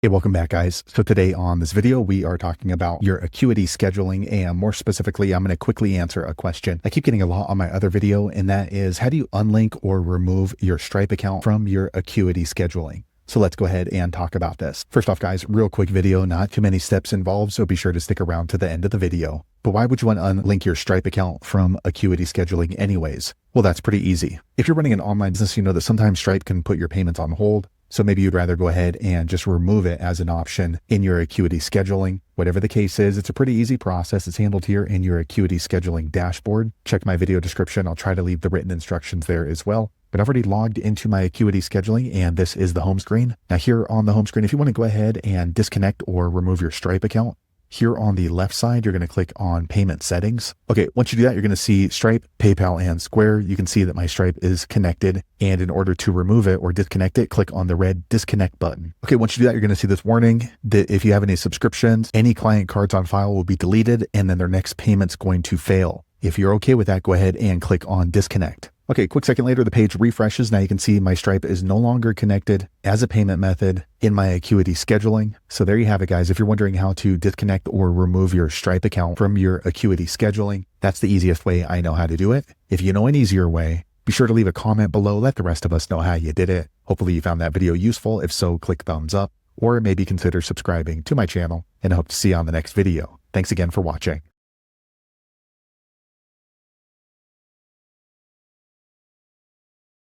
Hey, welcome back, guys. So today on this video, we are talking about your Acuity scheduling, and more specifically, I'm going to quickly answer a question I keep getting a lot on my other video, and that is, how do you unlink or remove your Stripe account from your Acuity scheduling? So let's go ahead and talk about this. First off, guys, real quick video, not too many steps involved, so be sure to stick around to the end of the video. But why would you want to unlink your Stripe account from Acuity scheduling anyways? Well, that's pretty easy. If you're running an online business, you know that sometimes Stripe can put your payments on hold. So maybe you'd rather go ahead and just remove it as an option in your Acuity scheduling. Whatever the case is, it's a pretty easy process. It's handled here in your Acuity scheduling dashboard. Check my video description. I'll try to leave the written instructions there as well. But I've already logged into my Acuity scheduling, and this is the home screen. Now here on the home screen, if you want to go ahead and disconnect or remove your Stripe account, here on the left side, you're going to click on payment settings. Okay, once you do that, you're going to see Stripe, PayPal, and Square. You can see that my Stripe is connected. And in order to remove it or disconnect it, click on the red disconnect button. Okay, once you do that, you're going to see this warning that if you have any subscriptions, any client cards on file will be deleted, and then their next payment's going to fail. If you're okay with that, go ahead and click on disconnect. Okay, quick second later, the page refreshes. Now you can see my Stripe is no longer connected as a payment method in my Acuity scheduling. So there you have it, guys. If you're wondering how to disconnect or remove your Stripe account from your Acuity scheduling, that's the easiest way I know how to do it. If you know an easier way, be sure to leave a comment below. Let the rest of us know how you did it. Hopefully you found that video useful. If so, click thumbs up, or maybe consider subscribing to my channel, and I hope to see you on the next video. Thanks again for watching.